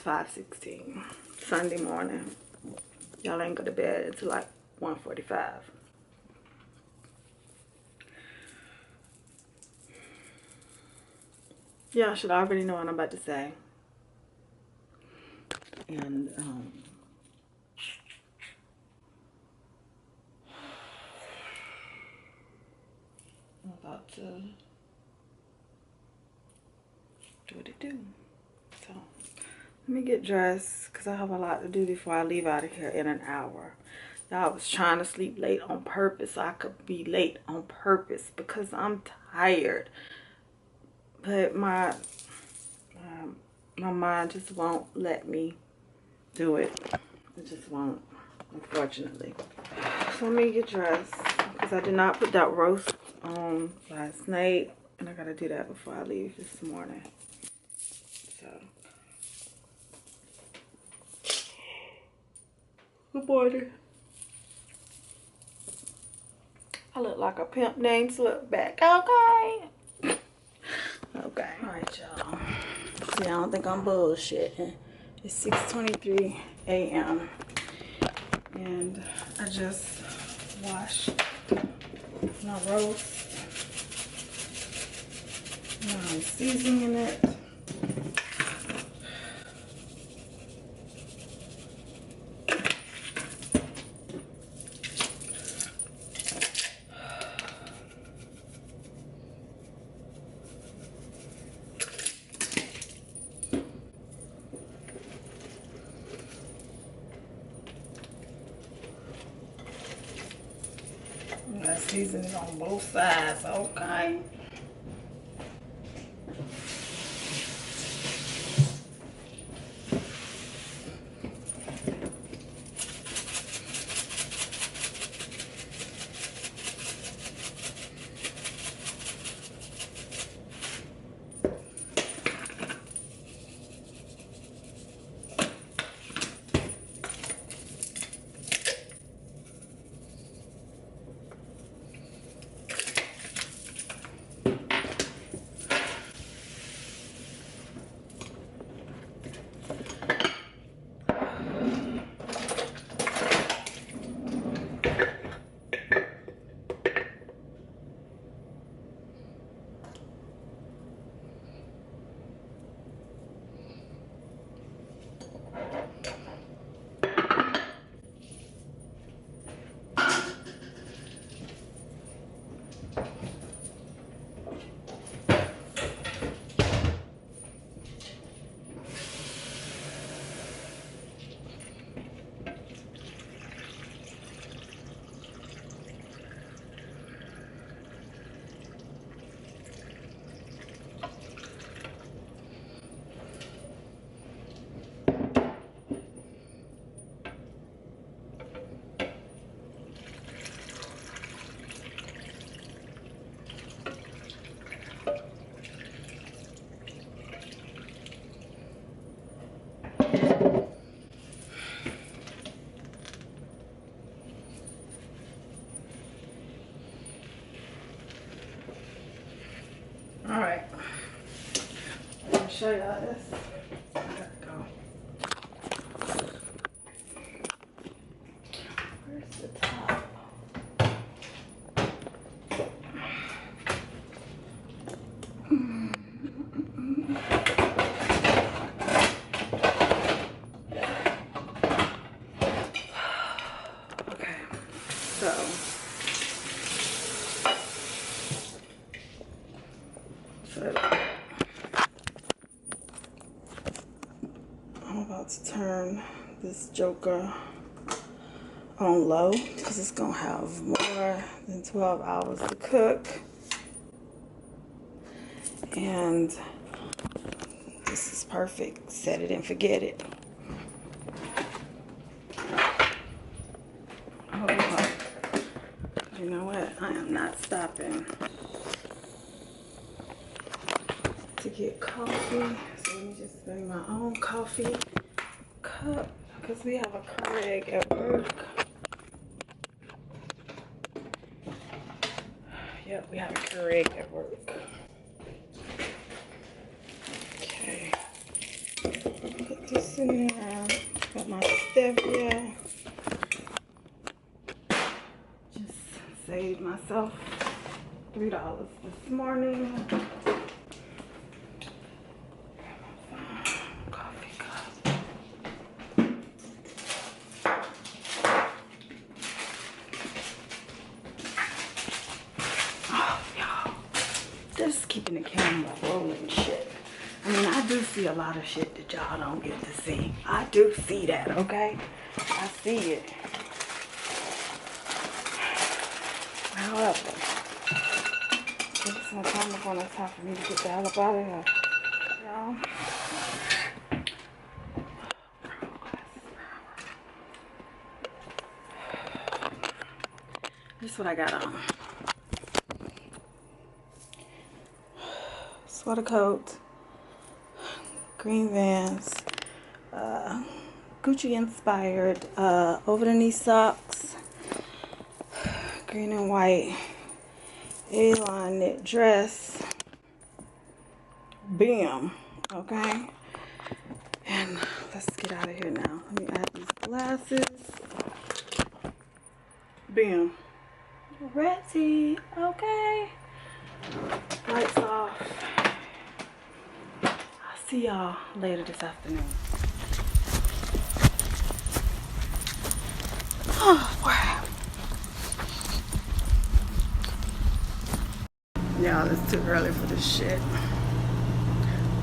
5:16 Sunday morning. Y'all ain't go to bed until like 1:45. Y'all should already know what I'm about to say. And I'm about to do what it do. So let me get dressed because I have a lot to do before I leave out of here in an hour. Y'all, I was trying to sleep late on purpose so I could be late on purpose because I'm tired. But my mind just won't let me do it. It just won't, unfortunately. So let me get dressed because I did not put that roast on last night, and I gotta do that before I leave this morning. So good morning. I look like a pimp named Slipback. Okay. Okay. All right, y'all. See, I don't think I'm bullshitting. It's 6:23 a.m. and I just washed my roast. Now I'm seasoning it. Seasoning on both sides, okay? All right, let me show y'all this. I gotta go. Where's the top? Okay, so I'm about to turn this joker on low because it's gonna have more than 12 hours to cook, and this is perfect. Set it and forget it. Oh, you know what? I am not stopping to get coffee, so let me just bring my own coffee cup because we have a Keurig at work. Yep, we have a Keurig at work. Okay, put this sitting around. Got my Steph here. Just saved myself $3 this morning. Coffee cup. Oh, y'all. Just keeping the camera rolling shit. I mean, I do see a lot of shit that y'all don't get to see. I do see that, okay? I see it. However, it's some time upon it's time for me to get the hell up out of here. Y'all. This is what I got on. Sweater coat, green Vans, Gucci inspired over the knee socks, green and white A-line knit dress, bam, okay, and let's get out of here now. Let me add these glasses, bam, ready, okay, lights off. I'll see y'all later this afternoon. Oh, wow. Y'all, it's too early for this shit.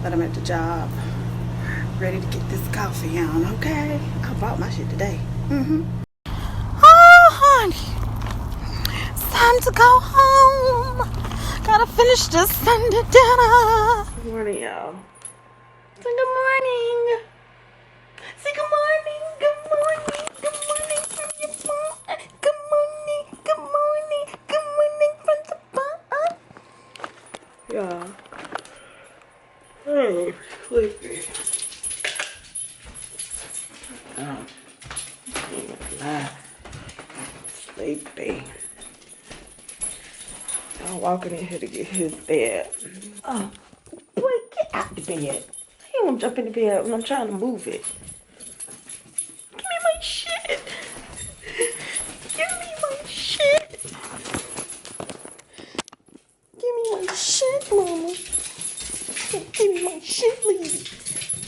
But I'm at the job, ready to get this coffee on, okay? I bought my shit today. Oh, honey. It's time to go home. Gotta finish this Sunday dinner. Good morning, y'all. Say good morning. Say good morning. Good morning. Good morning from your mom. Good morning. Good morning. Good morning from the mom. Yeah. Oh, sleepy. Oh, sleepy. I'm walking in here to get his bed. Oh, boy, get out the bed. I don't want to jump in the bed when I'm trying to move it. Give me my shit. Give me my shit. Give me my shit, mama. Give me my shit, please.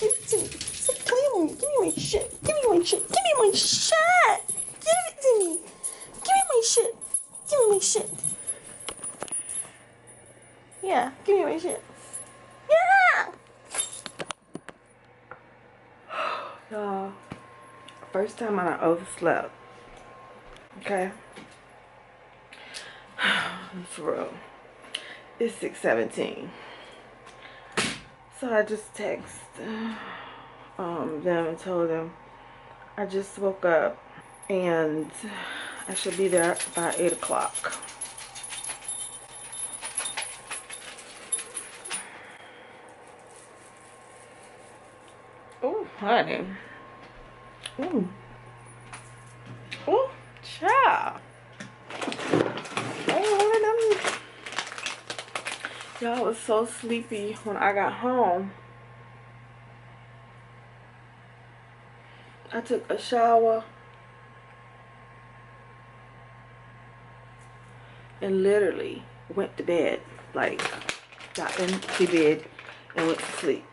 Give it to me. So clear me. Give me my shit. Give me my shit. Give me my shit. Give it to me. Give me my shit. Give me my shit. Yeah, give me my shit. Yeah. Y'all, first time I done overslept. Okay. For real. It's 6:17. So I just texted them and told them I just woke up and I should be there by 8 o'clock. Oh, honey. Ooh. Oh, child. Y'all, I was so sleepy when I got home. I took a shower and literally went to bed. Like, got into bed and went to sleep.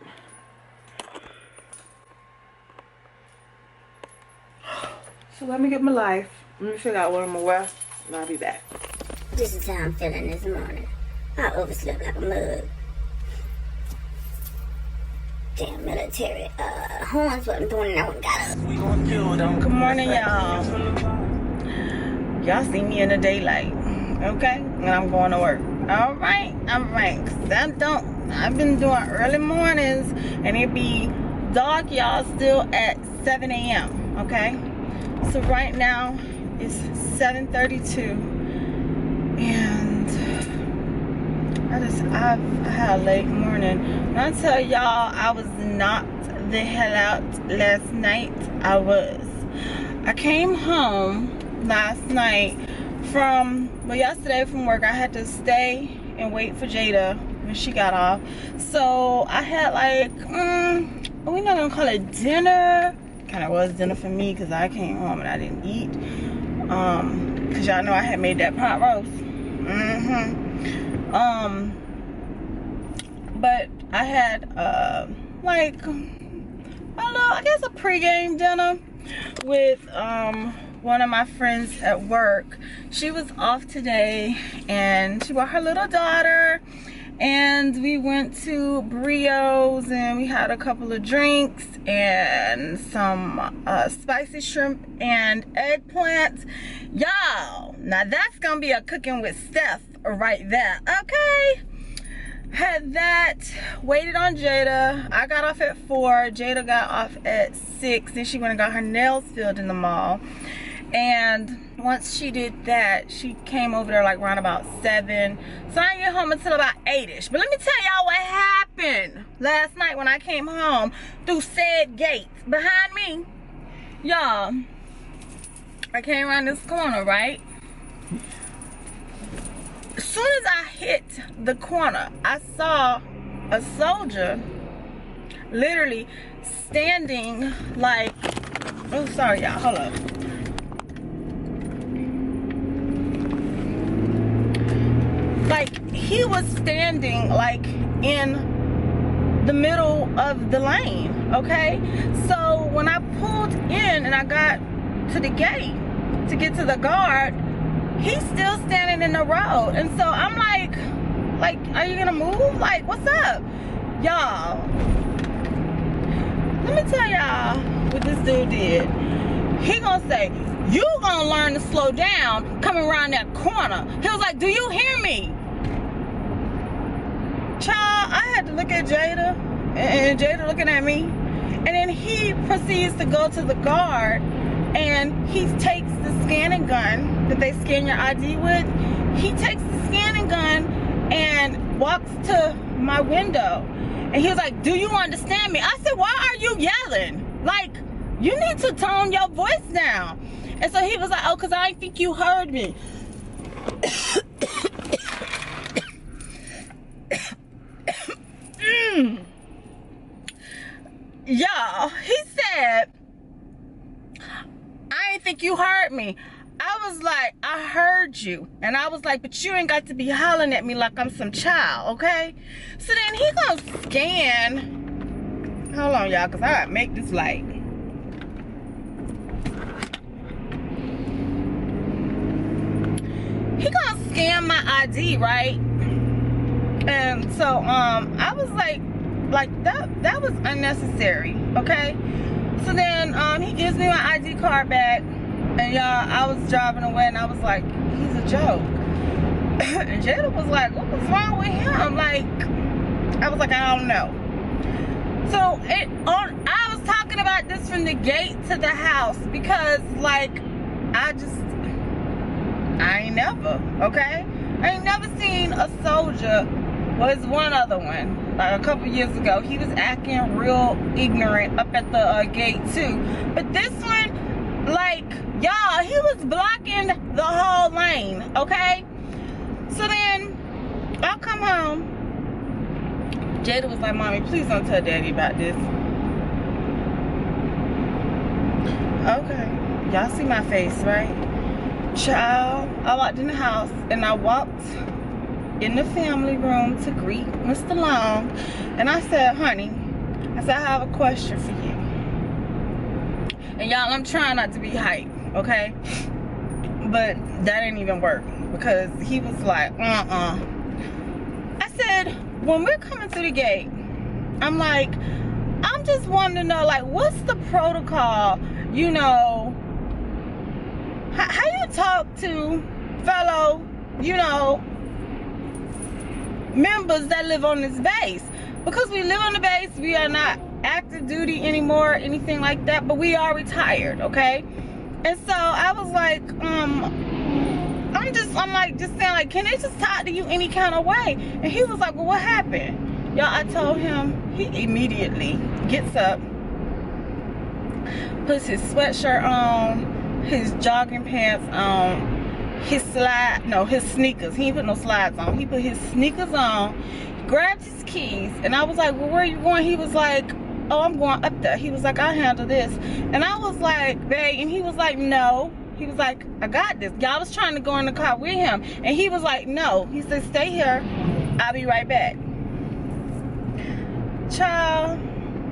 So let me get my life. Let me figure out what I'm gonna wear and I'll be back. This is how I'm feeling this morning. I overslept like a mug. Damn military. Horns wasn't doing and I went got up. We gonna kill them. Good morning, y'all. Y'all see me in the daylight, okay? And I'm going to work. All right. Cause I've been doing early mornings, and it be dark, y'all, still at 7 a.m. Okay. So right now it's 7:32, and I had a late morning. When I tell y'all I was knocked the hell out last night, I came home last night yesterday from work. I had to stay and wait for Jada when she got off. So I had like we're not gonna call it dinner. Kind of was dinner for me because I came home and I didn't eat. Because y'all know I had made that pot roast. But I had like I guess a pregame dinner with one of my friends at work. She was off today and she brought her little daughter, and we went to Brio's and we had a couple of drinks and some spicy shrimp and eggplant. Y'all, now that's gonna be a cooking with Steph right there, okay? Had that, waited on Jada. I got off at 4, Jada got off at 6, then she went and got her nails filled in the mall. And once she did that, she came over there like around about 7. So I didn't get home until about 8ish. But let me tell y'all what happened last night when I came home through said gate behind me. Y'all, I came around this corner, right? As soon as I hit the corner, I saw a soldier literally standing like, oh sorry y'all, hold up. Like he was standing like in the middle of the lane, okay? So when I pulled in and I got to the gate to get to the guard, he's still standing in the road. And so I'm like, are you gonna move? Like, what's up? Y'all, let me tell y'all what this dude did. He gonna say, you gonna learn to slow down coming around that corner. He was like, do you hear me? Child, I had to look at Jada and Jada looking at me. And then he proceeds to go to the guard and he takes the scanning gun that they scan your ID with. He takes the scanning gun and walks to my window. And he was like, do you understand me? I said, why are you yelling? Like, you need to tone your voice down. And so he was like, oh, because I didn't think you heard me. Y'all, he said, I didn't think you heard me. I was like, I heard you. And I was like, but you ain't got to be hollering at me like I'm some child, okay? So then he gonna scan. Hold on, y'all, because I gotta make this light. He gonna scan my ID, right? And so I was like that was unnecessary, okay? So then he gives me my ID card back, and y'all, I was driving away and I was like, he's a joke. And Jada was like, what was wrong with him? Like, I was like, I don't know. So I was talking about this from the gate to the house because like I ain't never, okay? I ain't never seen a soldier. Well, there's one other one, like a couple years ago. He was acting real ignorant up at the gate too. But this one, like, y'all, he was blocking the whole lane, okay? So then, I'll come home. Jada was like, Mommy, please don't tell Daddy about this. Okay, y'all see my face, right? Child, I walked in the house and I walked in the family room to greet Mr. Long, and I said, honey, I said, I have a question for you. And y'all, I'm trying not to be hype, okay? But that didn't even work because he was like, I said, when we're coming to the gate, I'm like, I'm just wanting to know, like, what's the protocol, you know, how you talk to fellow, you know, members that live on this base. Because we live on the base, we are not active duty anymore, anything like that, but we are retired, okay? And so I was like, I'm like just saying, like, can they just talk to you any kind of way? And he was like, well, what happened? Y'all, I told him. He immediately gets up, puts his sweatshirt on, his jogging pants on, his sneakers. He didn't put no slides on. He put his sneakers on, grabbed his keys, and I was like, well, where are you going? He was like, oh, I'm going up there. He was like, I'll handle this. And I was like, babe, and he was like, no. He was like, I got this. Y'all was trying to go in the car with him. And he was like, no. He said, stay here. I'll be right back. Child,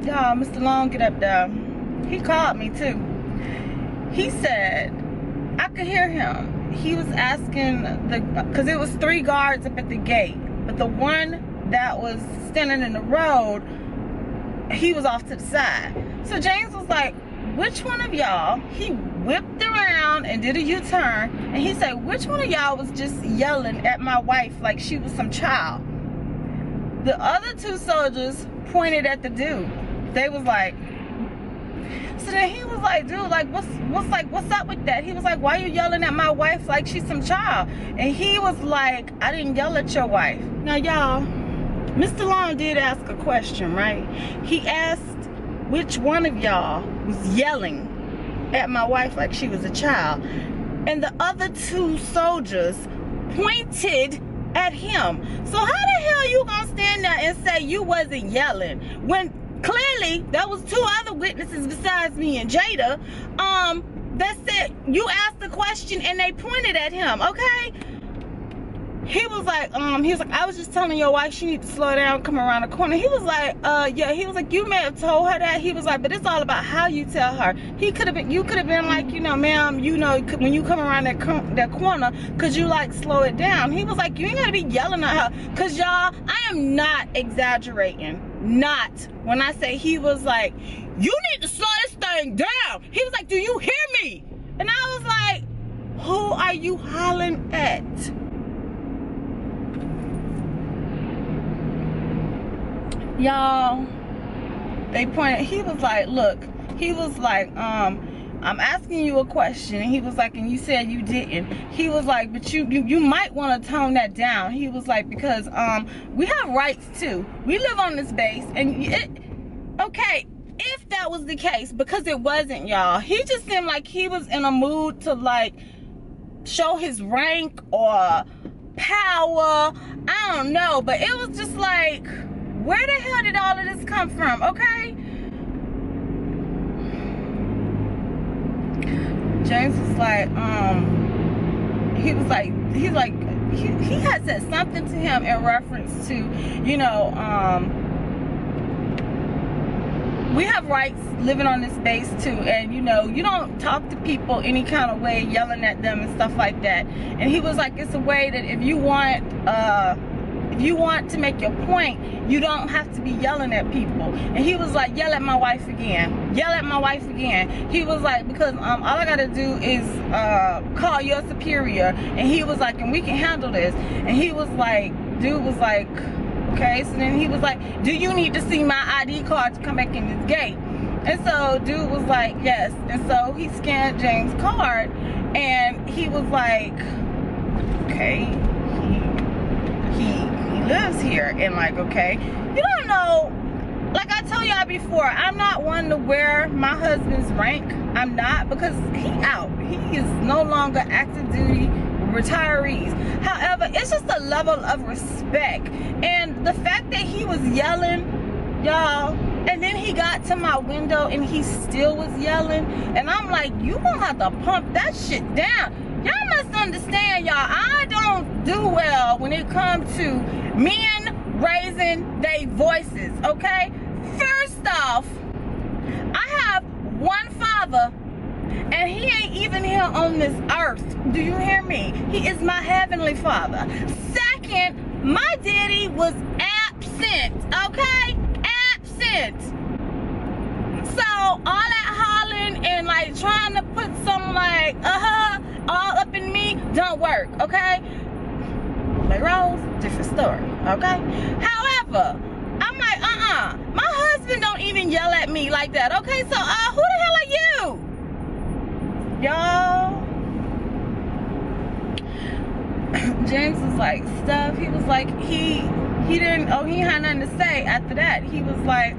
y'all, Mr. Long, get up there. He called me too. He said, I could hear him. He was asking, because it was 3 guards up at the gate. But the one that was standing in the road, he was off to the side. So James was like, which one of y'all, he whipped around and did a U-turn, and he said, which one of y'all was just yelling at my wife like she was some child? The other 2 soldiers pointed at the dude. They was like, so then he was like, dude, like, what's up with that? He was like, why you yelling at my wife like she's some child? And he was like, I didn't yell at your wife. Now, y'all, Mr. Long did ask a question, right? He asked which one of y'all was yelling at my wife like she was a child. And the other 2 soldiers pointed at him. So how the hell you gonna stand there and say you wasn't yelling when clearly there was 2 other witnesses besides me and Jada that said you asked the question and they pointed at him, okay? He was like, I was just telling your wife she need to slow down, come around the corner. He was like, yeah, he was like, you may have told her that. He was like, but it's all about how you tell her. You could have been like, you know, ma'am, you know, when you come around that corner, could you like slow it down? He was like, you ain't gotta be yelling at her. Cause y'all, I am not exaggerating. Not when I say he was like, you need to slow this thing down. He was like, do you hear me? And I was like, who are you hollering at? Y'all, they pointed, he was like, look, he was like, I'm asking you a question. And he was like, and you said you didn't. He was like, but you might want to tone that down. He was like, because we have rights too. We live on this base, and okay, if that was the case, because it wasn't, y'all. He just seemed like he was in a mood to like show his rank or power. I don't know, but it was just like, where the hell did all of this come from, okay? James was like, he had said something to him in reference to, you know, we have rights living on this base too, and you know, you don't talk to people any kind of way, yelling at them and stuff like that. And he was like, it's a way that if you want to make your point, you don't have to be yelling at people. And he was like, yell at my wife again. Yell at my wife again. He was like, because all I gotta do is call your superior. And he was like, and we can handle this. And he was like, dude was like, okay. So then he was like, do you need to see my ID card to come back in this gate? And so dude was like, yes. And so he scanned James' card, and he was like, okay, he lives here. And like, okay, you don't know, like I told y'all before, I'm not one to wear my husband's rank. I'm not, because he out. He is no longer active duty retirees. However, it's just a level of respect. And the fact that he was yelling, y'all, and then he got to my window and he still was yelling, and I'm like, you gonna have to pump that shit down. Y'all must understand, y'all, I don't do well when it comes to men raising their voices, okay? First off, I have one father, and he ain't even here on this earth. Do you hear me? He is my heavenly father. Second, my daddy was absent, okay? Absent. So all that hollering and like trying to put some like all up in me don't work, okay? Like Rose, different story, okay? However, I'm like, my husband don't even yell at me like that, okay? So who the hell are you? Y'all, James was like, Steph, he was like, he didn't, he had nothing to say after that. He was like,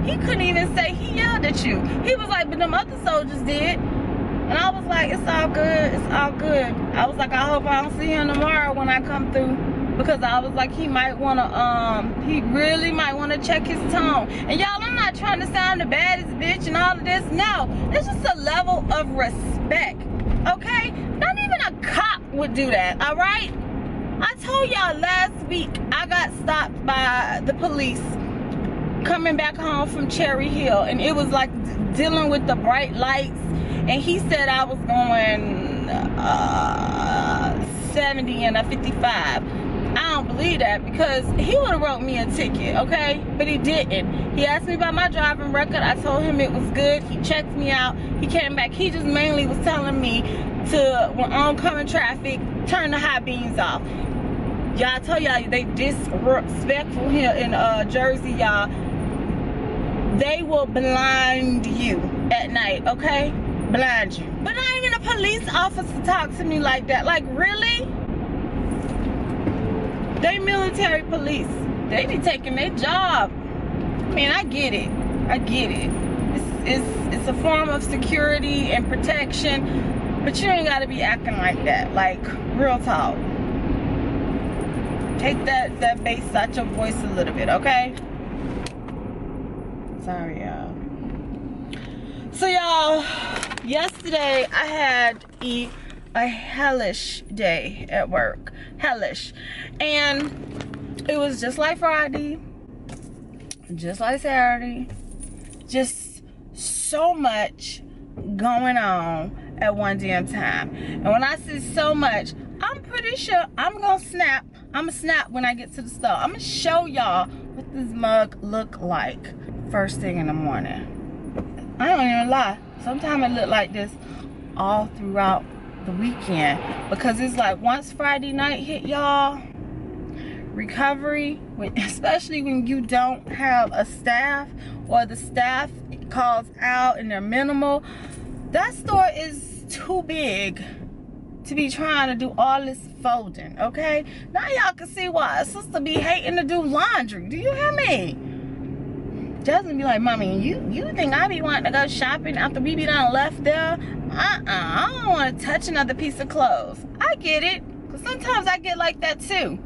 he couldn't even say he yelled at you. He was like, but them other soldiers did. And I was like, it's all good, it's all good. I was like, I hope I don't see him tomorrow when I come through. because I was like, he might want to, he really might want to check his tone. And y'all, I'm not trying to sound the baddest bitch and all of this. No, it's just a level of respect, okay? Not even a cop would do that, all right? I told y'all last week I got stopped by the police coming back home from Cherry Hill, and it was like dealing with the bright lights, and he said I was going 70 and a 55. I don't believe that, because he would have wrote me a ticket, okay? But he didn't. He asked me about my driving record. I told him it was good. He checked me out. He came back. He just mainly was telling me to, when oncoming traffic, turn the high beams off. Y'all, I tell y'all, they disrespectful here in Jersey, y'all. They will blind you at night, okay? Blind you. But I ain't even a police officer talk to me like that. Like, really? They military police. They be taking their job. I mean, I get it. I get it. It's a form of security and protection, but you ain't gotta be acting like that. Like, real talk. Take that bass out your voice a little bit, okay? Sorry, y'all. So, y'all, yesterday I had a hellish day at work. Hellish. And it was just like Friday, just like Saturday, just so much going on at one damn time. And when I say so much, I'm pretty sure I'm gonna snap. I'm gonna snap when I get to the store. I'm gonna show y'all what this mug look like first thing in the morning. I don't even lie. Sometimes it look like this all throughout the weekend, because it's like once Friday night hit, y'all, recovery, especially when you don't have a staff, or the staff calls out and they're minimal, that store is too big to be trying to do all this folding, okay? Now y'all can see why a sister be hating to do laundry. Do you hear me? Jasmine be like, Mommy, you think I be wanting to go shopping after we be done left there? I don't want to touch another piece of clothes. I get it, because sometimes I get like that too.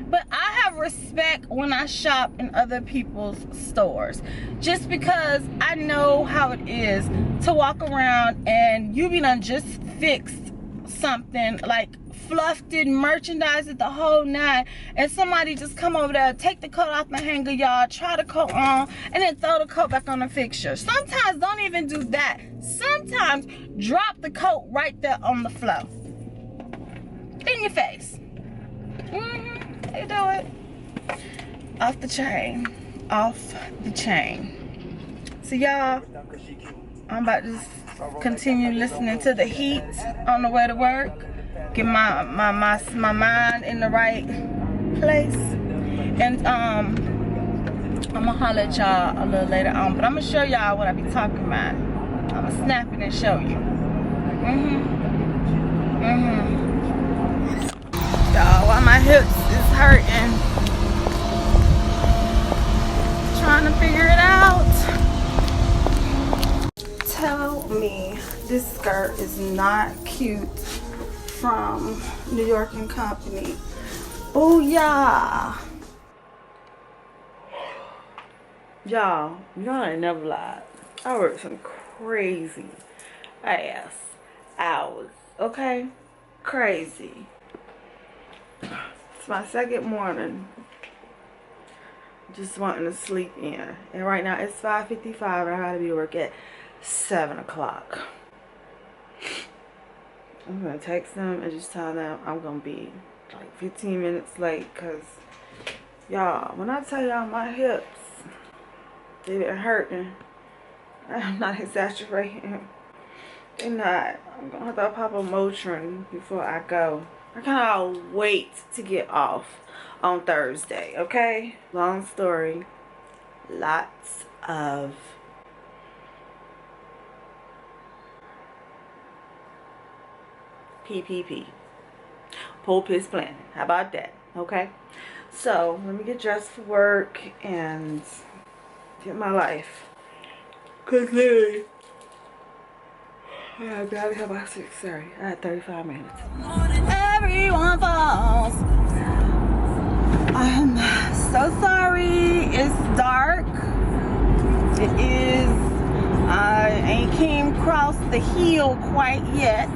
But I have respect when I shop in other people's stores, just because I know how it is to walk around and you be done just fixed something, like fluffed it, merchandise it, the whole nine, and somebody just come over there, take the coat off the hanger, y'all, try the coat on, and then throw the coat back on the fixture. Sometimes don't even do that. Sometimes drop the coat right there on the floor, in your face. They do it. Off the chain. Off the chain. So y'all, I'm about to continue listening to the heat on the way to work. Get my mind in the right place. And I'm gonna holler at y'all a little later on. But I'm gonna show y'all what I be talking about. I'm gonna snap it and show you. Y'all, while my hips is hurting, trying to figure it out. Tell me this skirt is not cute from New York & Company. Oh yeah. Y'all, I never lied. I worked some crazy ass hours, okay? Crazy. It's my second morning just wanting to sleep in, and right now it's 5:55 and I gotta be to work at 7 o'clock. I'm gonna text them and just tell them I'm gonna be like 15 minutes late, because y'all, when I tell y'all my hips, they been hurting. I'm not exaggerating. They're not. I'm gonna have to pop a Motrin before I go. I cannot wait to get off on Thursday, okay? Long story. Lots of PPP. Pull piss planning. How about that? Okay? So, let me get dressed for work and get my life. Cause literally, I gotta have about 6:30. I had 35 minutes. Everyone falls. I'm so sorry. It's dark. It is. I ain't came across the hill quite yet.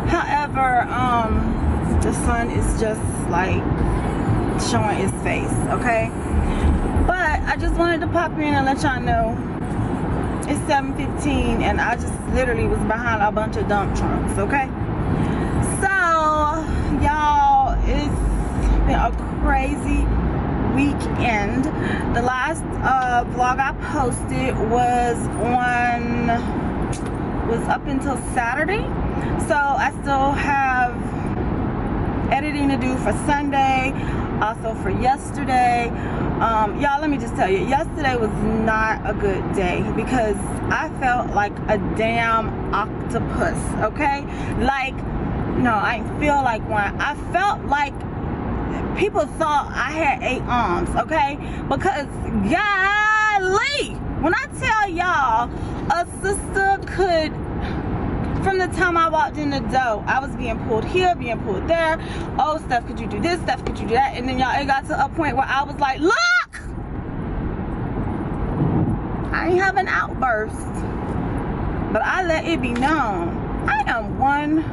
However, the sun is just like showing its face, okay? But I just wanted to pop in and let y'all know it's 7:15 and I just literally was behind a bunch of dump trucks, okay? So, y'all, it's been a crazy weekend. The last vlog I posted was up until Saturday. So I still have editing to do for Sunday, also for yesterday. Y'all, let me just tell you, yesterday was not a good day because I felt like a damn octopus, okay? Like, no, I didn't feel like one. I felt like people thought I had 8 arms, okay? Because, golly, when I tell y'all, a sister could, from the time I walked in the door, I was being pulled here, being pulled there. Oh, Steph, could you do this? Steph, could you do that? And then, y'all, it got to a point where I was like, look! I ain't have an outburst, but I let it be known. I am one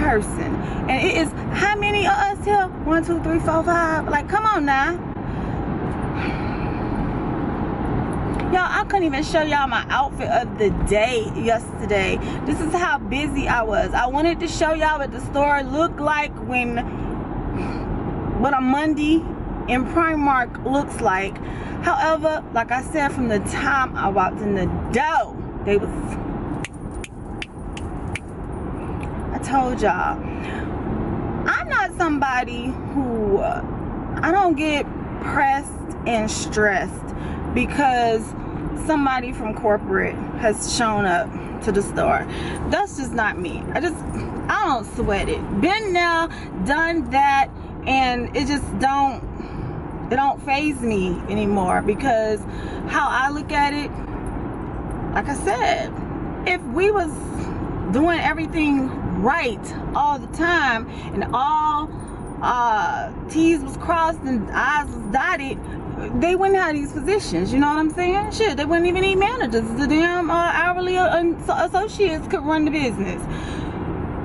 person. And it is, how many of us here? 1, 2, 3, 4, 5. Like, come on now. Y'all, I couldn't even show y'all my outfit of the day yesterday. This is how busy I was. I wanted to show y'all what the store looked like what a Monday in Primark looks like. However, like I said, from the time I walked in the door, I told y'all, I'm not somebody who, I don't get pressed and stressed because somebody from corporate has shown up to the store. That's just not me. I don't sweat it. Been there, done that, and it don't faze me anymore because how I look at it, like I said, if we was doing everything right all the time and all T's was crossed and I's was dotted, they wouldn't have these positions. You know what I'm saying? Shit, they wouldn't even need managers. The damn hourly associates could run the business.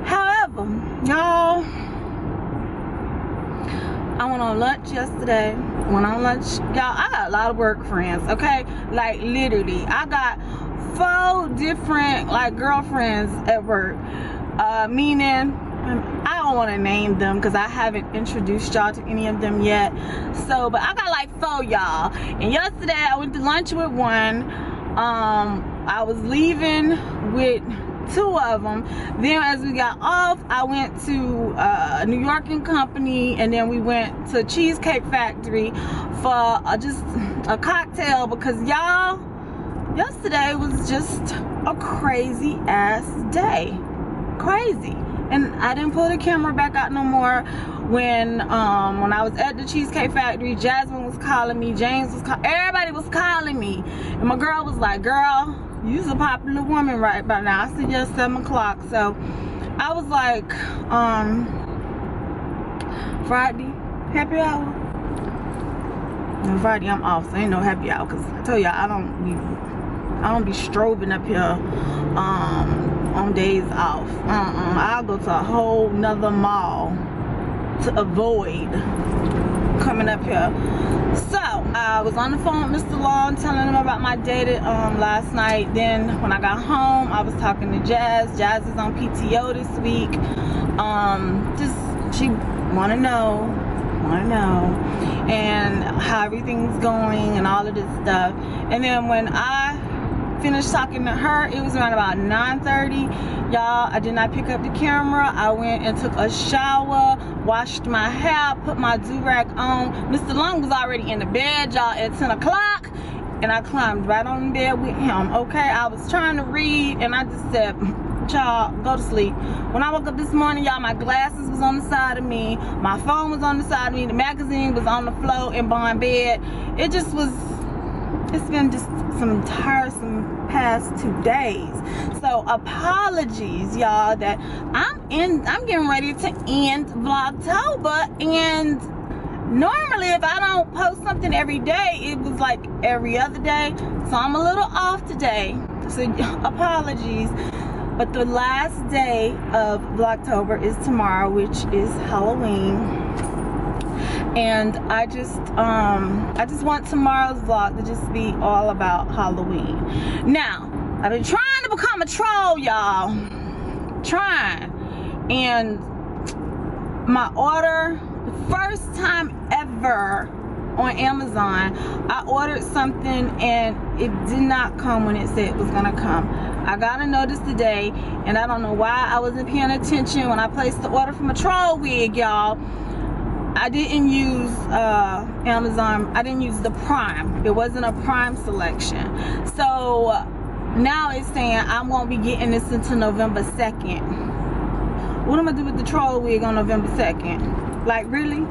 However, y'all, I went on lunch yesterday. Y'all, I got a lot of work friends, okay? Like, literally, I got 4 different, like, girlfriends at work. Meaning, I don't want to name them because I haven't introduced y'all to any of them yet. So, but I got like 4 y'all. And yesterday, I went to lunch with one. I was leaving with 2 of them. Then as we got off, I went to a New York & Company, and then we went to Cheesecake Factory for just a cocktail because y'all, yesterday was just a crazy ass day. Crazy. And I didn't pull the camera back out no more. When I was at the Cheesecake Factory, Jasmine was calling me, James was calling, everybody was calling me. And my girl was like, girl, you's a popular woman right by now. I said, yes, 7 o'clock. So I was like, Friday, happy hour? No, Friday I'm off, so ain't no happy hour. Cause I told y'all I don't be strobing up here on days off. I'll go to a whole nother mall to avoid coming up here. So I was on the phone with Mr. Long telling him about my date last night. Then when I got home, I was talking to Jazz. Jazz is on PTO this week. She wanna know and how everything's going and all of this stuff. And then when I finished talking to her, it was around about 9:30. Y'all, I did not pick up the camera. I went and took a shower, washed my hair, put my do-rag on. Mr. Long was already in the bed, y'all, at 10 o'clock, and I climbed right on the bed with him, okay? I was trying to read, and I just said, y'all, go to sleep. When I woke up this morning, y'all, my glasses was on the side of me, my phone was on the side of me, the magazine was on the floor in my bed. It just was, it's been just some tiresome past 2 days. So apologies, y'all, that I'm getting ready to end Vlogtober, and Normally, if I don't post something every day, it was like every other day. So I'm a little off today. So apologies. But the last day of Vlogtober is tomorrow, which is Halloween. And I just want tomorrow's vlog to just be all about Halloween. Now, I've been trying to become a troll, y'all. Trying. And my order, the first time ever on Amazon, I ordered something and it did not come when it said it was gonna come. I got a notice today, and I don't know why I wasn't paying attention when I placed the order from a troll wig, y'all. I didn't use Amazon. I didn't use the Prime. It wasn't a Prime selection. So now it's saying I won't be getting this until November 2nd. What am I gonna do with the troll wig on November 2nd? Like, really?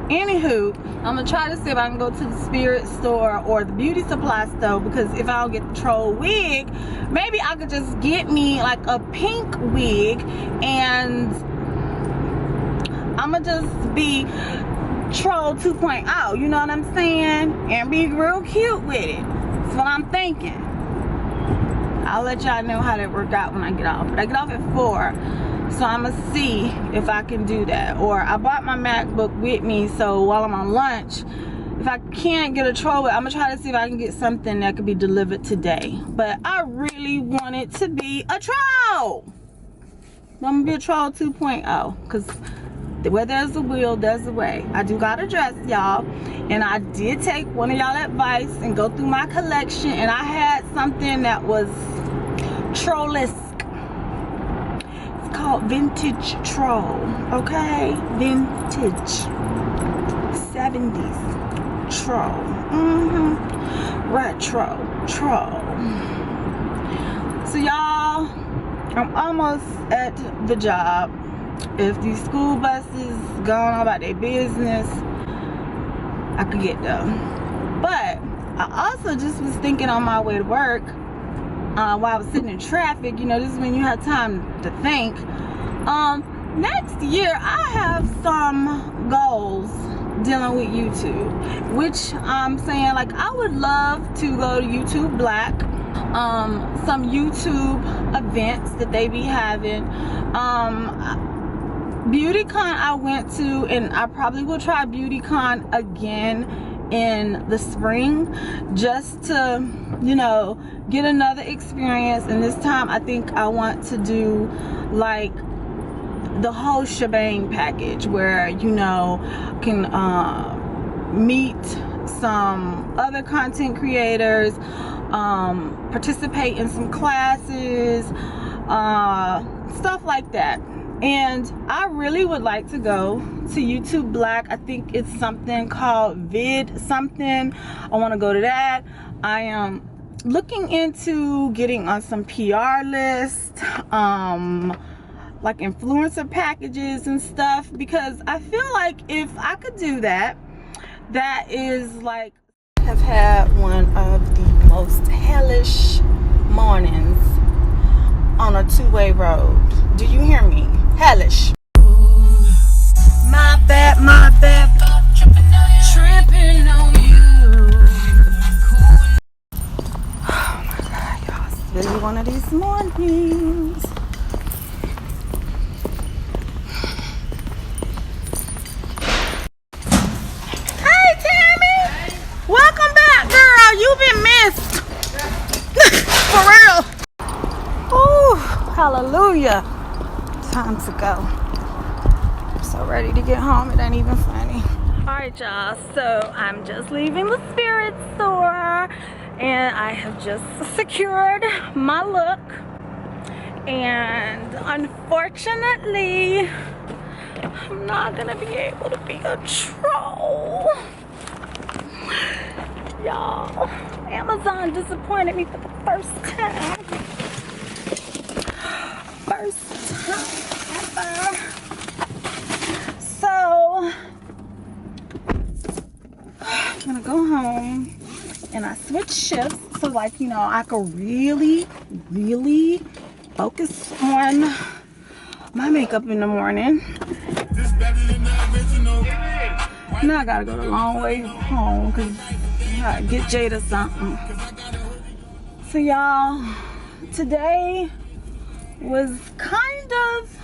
Anywho, I'm gonna try to see if I can go to the spirit store or the beauty supply store, because if I don't get the troll wig, maybe I could just get me like a pink wig, and I'ma just be troll 2.0, you know what I'm saying? And be real cute with it. That's what I'm thinking. I'll let y'all know how that worked out when I get off. But I get off at 4. So I'm gonna see if I can do that. Or I bought my MacBook with me, so while I'm on lunch, if I can't get a troll, I'm gonna try to see if I can get something that could be delivered today. But I really want it to be a troll. I'm gonna be a troll 2.0, because where there's a will, there's a way. I do got a dress, y'all, and I did take one of y'all advice and go through my collection, and I had something that was trollesque. Called vintage troll, okay? Vintage 70s troll. Retro troll. So y'all, I'm almost at the job. If these school buses going about their business, I could get them. But I also just was thinking on my way to work, while I was sitting in traffic, you know, this is when you have time to think. Next year I have some goals dealing with YouTube, which I'm saying, like, I would love to go to YouTube Black, some YouTube events that they be having, BeautyCon I went to, and I probably will try BeautyCon again in the spring, just to, you know, get another experience. And this time I think I want to do like the whole shebang package, where, you know, can meet some other content creators, participate in some classes, stuff like that. And I really would like to go to YouTube Black. I think it's something called Vid something. I want to go to that. I am looking into getting on some PR lists, like influencer packages and stuff, because I feel like if I could do that, that is like, I've had one of the most hellish mornings on a two-way road. Do you hear me? Hellish. My bad, tripping on you. Oh my God, y'all, it's really one of these mornings. Hey, Tammy. Hey. Welcome back, girl. You've been missed. For real. Ooh, hallelujah. Time to go. I'm so ready to get home, it ain't even funny. Alright, y'all, so I'm just leaving the spirit store, and I have just secured my look, and unfortunately I'm not gonna be able to be a troll. Y'all, Amazon disappointed me for the first time. First time ever. So I'm gonna go home, and I switch shifts, so, like, you know, I could really focus on my makeup in the morning. Now I gotta go the long way home because I gotta get Jada something. So y'all, today was kind of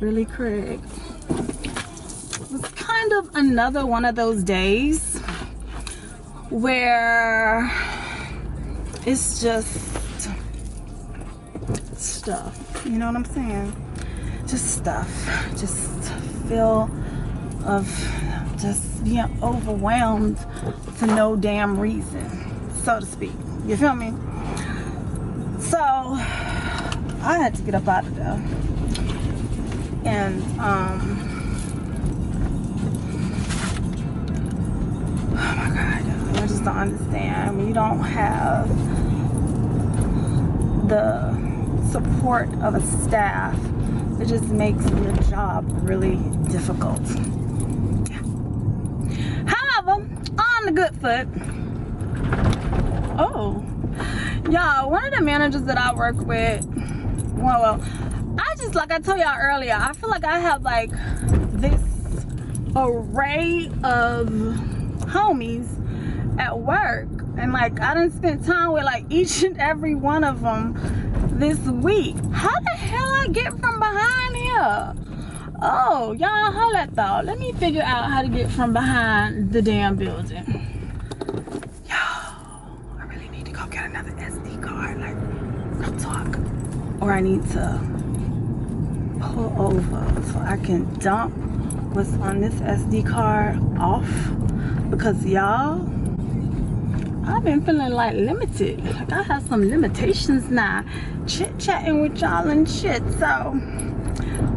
really Craig. It was kind of another one of those days where it's just stuff, you know what I'm saying? Just stuff, just feel of just being overwhelmed for no damn reason, so to speak. You feel me? So I had to get up out of there, and oh my God, I just don't understand when you don't have the support of a staff. It just makes your job really difficult. Yeah. However, on the good foot, oh, y'all, one of the managers that I work with, well, I just, like I told y'all earlier, I feel like I have like this array of homies at work, and like I done spent time with like each and every one of them this week. How the hell I get from behind here? Oh, y'all, hold that thought. Let me figure out how to get from behind the damn building. Yo, I really need to go get another SD card, like real talk. Or I need to pull over so I can dump what's on this SD card off, because y'all, I've been feeling like limited. Like I have some limitations now, chit-chatting with y'all and shit. So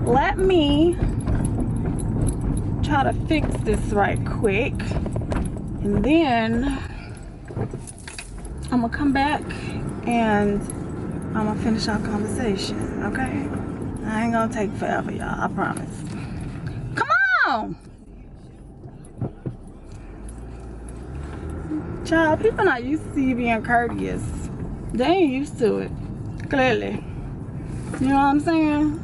let me try to fix this right quick, and then I'm gonna come back and I'm gonna finish our conversation, okay? I ain't gonna take forever, y'all, I promise. Come on! Child, people not used to you being courteous. They ain't used to it, clearly. You know what I'm saying?